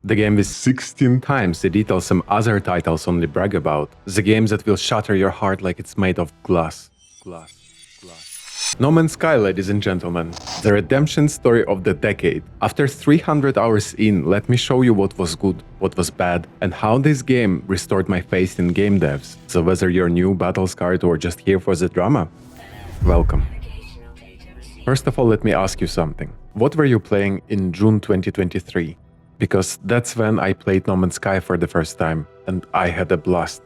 The game with 16 times the details some other titles only brag about. The game that will shatter your heart like it's made of glass. No Man's Sky, ladies and gentlemen. The redemption story of the decade. After 300 hours in, let me show you what was good, what was bad, and how this game restored my faith in game devs. So whether you're new, battle-scarred, or just here for the drama, welcome. First of all, let me ask you something. What were you playing in June 2023? Because that's when I played No Man's Sky for the first time, and I had a blast.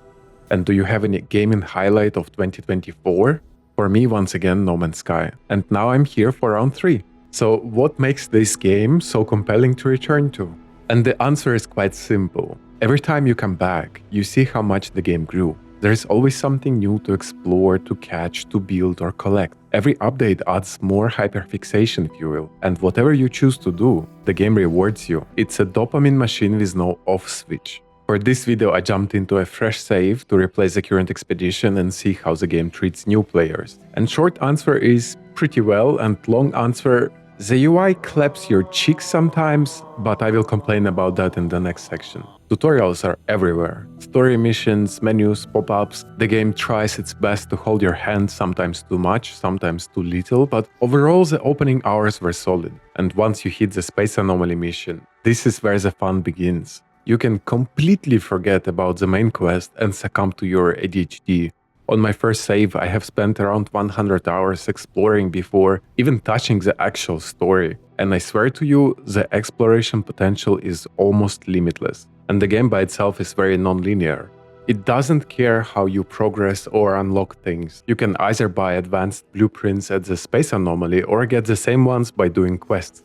And do you have any gaming highlight of 2024? For me, once again, No Man's Sky. And now I'm here for round 3. So what makes this game so compelling to return to? And the answer is quite simple. Every time you come back, you see how much the game grew. There is always something new to explore, to catch, to build or collect. Every update adds more hyperfixation fuel, and whatever you choose to do, the game rewards you. It's a dopamine machine with no off switch. For this video, I jumped into a fresh save to replace the current expedition and see how the game treats new players. And short answer is pretty well, and long answer, the UI claps your cheeks sometimes, but I will complain about that in the next section. Tutorials are everywhere. Story missions, menus, pop-ups. The game tries its best to hold your hand, sometimes too much, sometimes too little, but overall the opening hours were solid. And once you hit the space anomaly mission, this is where the fun begins. You can completely forget about the main quest and succumb to your ADHD. On my first save, I have spent around 100 hours exploring before even touching the actual story. And I swear to you, the exploration potential is almost limitless. And the game by itself is very non-linear. It doesn't care how you progress or unlock things. You can either buy advanced blueprints at the space anomaly or get the same ones by doing quests.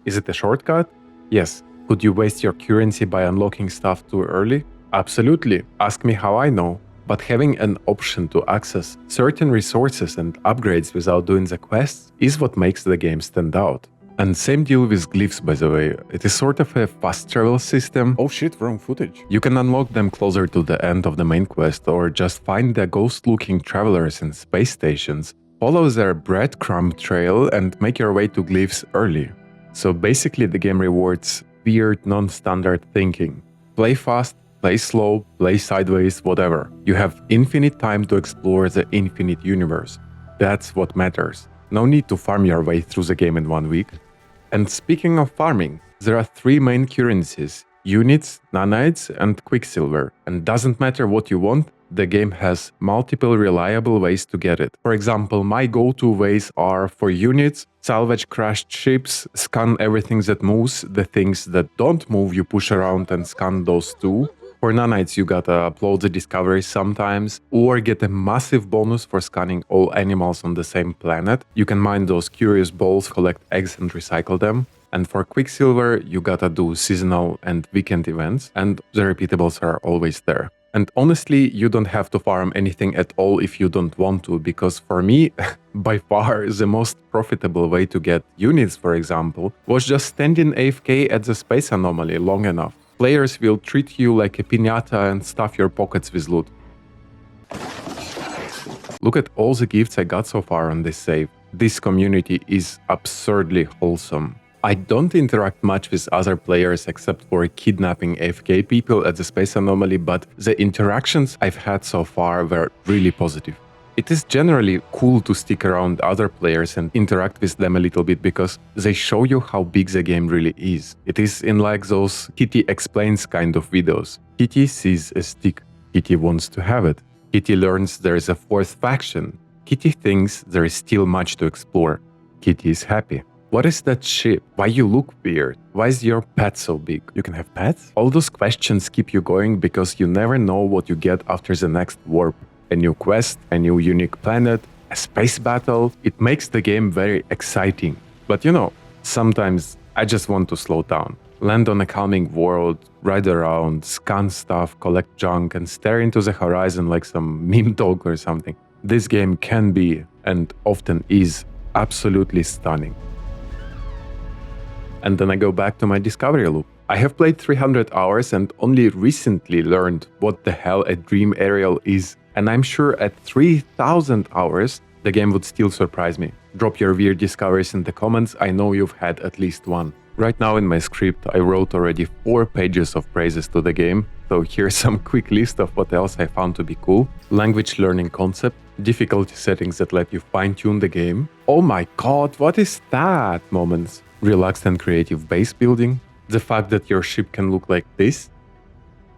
Is it a shortcut? Yes. Could you waste your currency by unlocking stuff too early? Absolutely. Ask me how I know. But having an option to access certain resources and upgrades without doing the quests is what makes the game stand out. And same deal with glyphs, by the way. It is sort of a fast travel system. Oh shit, wrong footage. You can unlock them closer to the end of the main quest or just find the ghost-looking travelers in space stations, follow their breadcrumb trail and make your way to glyphs early. So basically the game rewards weird, non-standard thinking. Play fast, play slow, play sideways, whatever. You have infinite time to explore the infinite universe. That's what matters. No need to farm your way through the game in 1 week. And speaking of farming, there are 3 main currencies: units, nanites, and quicksilver. And doesn't matter what you want, the game has multiple reliable ways to get it. For example, my go-to ways are for units, salvage crashed ships, scan everything that moves, the things that don't move you push around and scan those too. For nanites, you gotta upload the discoveries sometimes, or get a massive bonus for scanning all animals on the same planet. You can mine those curious balls, collect eggs and recycle them. And for quicksilver, you gotta do seasonal and weekend events, and the repeatables are always there. And honestly, you don't have to farm anything at all if you don't want to, because for me, by far, the most profitable way to get units, for example, was just standing AFK at the space anomaly long enough. Players will treat you like a piñata and stuff your pockets with loot. Look at all the gifts I got so far on this save. This community is absurdly wholesome. I don't interact much with other players except for kidnapping AFK people at the space anomaly, but the interactions I've had so far were really positive. It is generally cool to stick around other players and interact with them a little bit because they show you how big the game really is. It is in like those Kitty explains kind of videos. Kitty sees a stick. Kitty wants to have it. Kitty learns there is a 4th faction. Kitty thinks there is still much to explore. Kitty is happy. What is that ship? Why you look weird? Why is your pet so big? You can have pets? All those questions keep you going because you never know what you get after the next warp. A new quest, a new unique planet, a space battle. It makes the game very exciting. But you know, sometimes I just want to slow down. Land on a calming world, ride around, scan stuff, collect junk, and stare into the horizon like some meme dog or something. This game can be, and often is, absolutely stunning. And then I go back to my discovery loop. I have played 300 hours and only recently learned what the hell a dream aerial is. And I'm sure at 3000 hours, the game would still surprise me. Drop your weird discoveries in the comments, I know you've had at least one. Right now in my script, I wrote already 4 pages of praises to the game, so here's some quick list of what else I found to be cool. Language learning concept, difficulty settings that let you fine-tune the game. Oh my god, what is that? Moments. Relaxed and creative base building. The fact that your ship can look like this.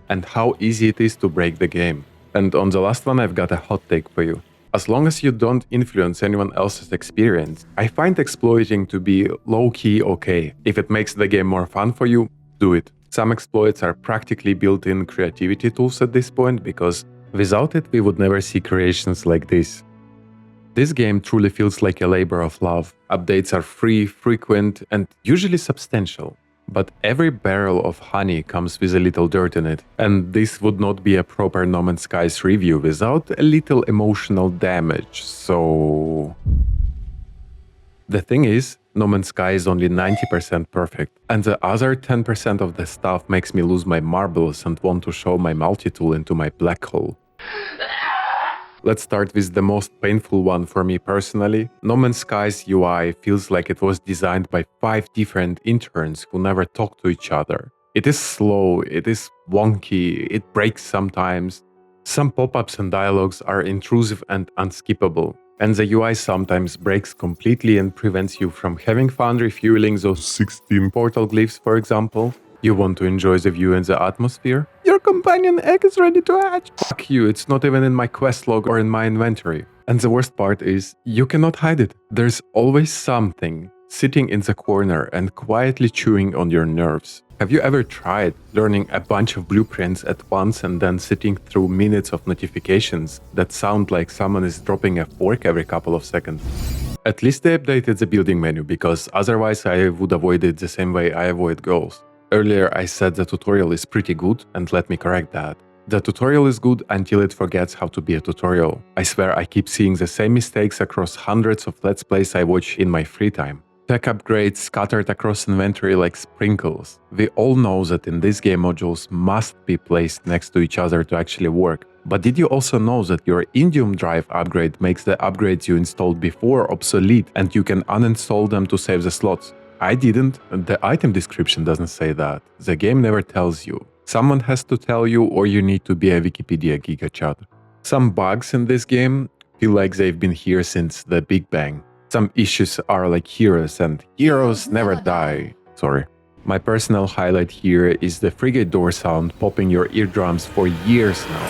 And how easy it is to break the game. And on the last one, I've got a hot take for you. As long as you don't influence anyone else's experience, I find exploiting to be low-key okay. If it makes the game more fun for you, do it. Some exploits are practically built-in creativity tools at this point, because without it we would never see creations like this. This game truly feels like a labor of love. Updates are free, frequent, and usually substantial. But every barrel of honey comes with a little dirt in it, and this would not be a proper No Man's Skies review without a little emotional damage, so... The thing is, No Man's Sky is only 90% perfect, and the other 10% of the stuff makes me lose my marbles and want to show my multi-tool into my black hole. Let's start with the most painful one for me personally. No Man's Sky's UI feels like it was designed by 5 different interns who never talk to each other. It is slow, it is wonky, it breaks sometimes. Some pop-ups and dialogues are intrusive and unskippable. And the UI sometimes breaks completely and prevents you from having fun refueling those 16 portal glyphs, for example. You want to enjoy the view and the atmosphere? Your companion egg is ready to hatch! Fuck you, it's not even in my quest log or in my inventory. And the worst part is, you cannot hide it. There's always something sitting in the corner and quietly chewing on your nerves. Have you ever tried learning a bunch of blueprints at once and then sitting through minutes of notifications that sound like someone is dropping a fork every couple of seconds? At least they updated the building menu, because otherwise I would avoid it the same way I avoid goals. Earlier I said the tutorial is pretty good, and let me correct that. The tutorial is good until it forgets how to be a tutorial. I swear I keep seeing the same mistakes across hundreds of Let's Plays I watch in my free time. Tech upgrades scattered across inventory like sprinkles. We all know that in this game modules must be placed next to each other to actually work. But did you also know that your Indium drive upgrade makes the upgrades you installed before obsolete and you can uninstall them to save the slots? I didn't. The item description doesn't say that. The game never tells you. Someone has to tell you, or you need to be a Wikipedia gigachad. Some bugs in this game feel like they've been here since the Big Bang. Some issues are like heroes, and heroes never die. Sorry. My personal highlight here is the frigate door sound popping your eardrums for years now.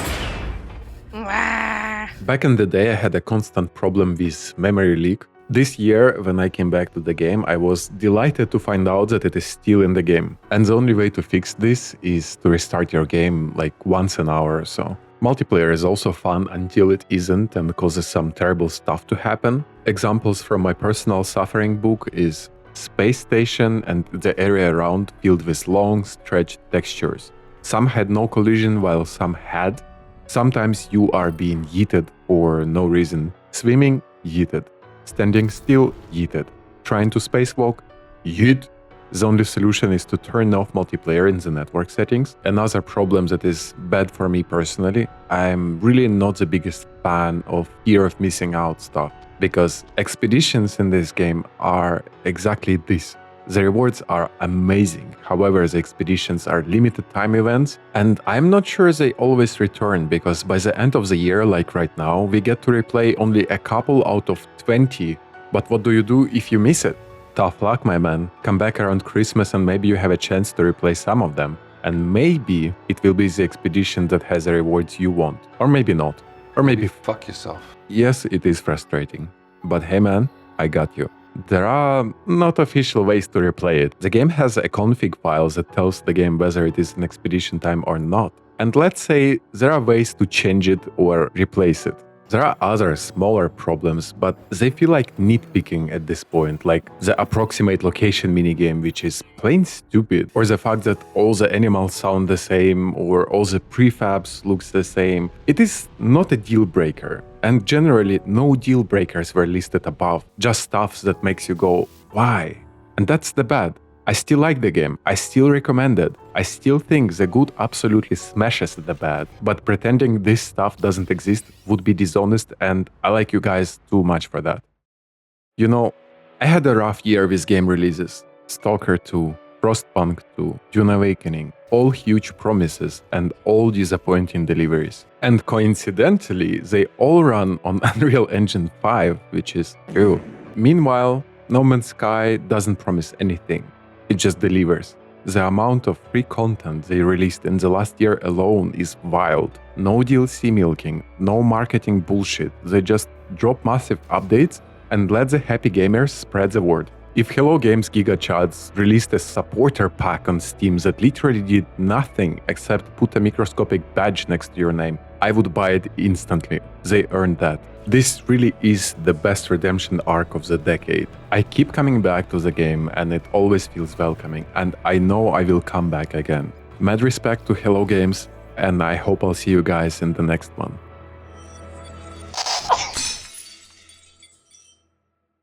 Back in the day I had a constant problem with memory leak. This year, when I came back to the game, I was delighted to find out that it is still in the game. And the only way to fix this is to restart your game like once an hour or so. Multiplayer is also fun until it isn't and causes some terrible stuff to happen. Examples from my personal suffering book is Space Station and the area around filled with long, stretched textures. Some had no collision while some had. Sometimes you are being yeeted for no reason. Swimming, yeeted. Standing still, yeeted. Trying to spacewalk, yeet. The only solution is to turn off multiplayer in the network settings. Another problem that is bad for me personally, I'm really not the biggest fan of fear of missing out stuff, because expeditions in this game are exactly this. The rewards are amazing, however the expeditions are limited time events, and I'm not sure they always return, because by the end of the year, like right now, we get to replay only a couple out of 20, but what do you do if you miss it? Tough luck, my man. Come back around Christmas and maybe you have a chance to replay some of them, and maybe it will be the expedition that has the rewards you want, or maybe not, or maybe fuck yourself. Yes, it is frustrating, but hey man, I got you. There are not official ways to replay it. The game has a config file that tells the game whether it is an expedition time or not. And let's say there are ways to change it or replace it. There are other smaller problems, but they feel like nitpicking at this point, like the approximate location minigame, which is plain stupid, or the fact that all the animals sound the same, or all the prefabs looks the same. It is not a deal breaker, and generally no deal breakers were listed above, just stuff that makes you go, why? And that's the bad. I still like the game, I still recommend it, I still think the good absolutely smashes the bad, but pretending this stuff doesn't exist would be dishonest, and I like you guys too much for that. You know, I had a rough year with game releases. Stalker 2, Frostpunk 2, Dune Awakening, all huge promises and all disappointing deliveries. And coincidentally, they all run on Unreal Engine 5, which is cool. Meanwhile, No Man's Sky doesn't promise anything, it just delivers. The amount of free content they released in the last year alone is wild. No DLC milking, no marketing bullshit, they just drop massive updates and let the happy gamers spread the word. If Hello Games Giga Chads released a supporter pack on Steam that literally did nothing except put a microscopic badge next to your name, I would buy it instantly. They earned that. This really is the best redemption arc of the decade. I keep coming back to the game and it always feels welcoming, and I know I will come back again. Mad respect to Hello Games, and I hope I'll see you guys in the next one.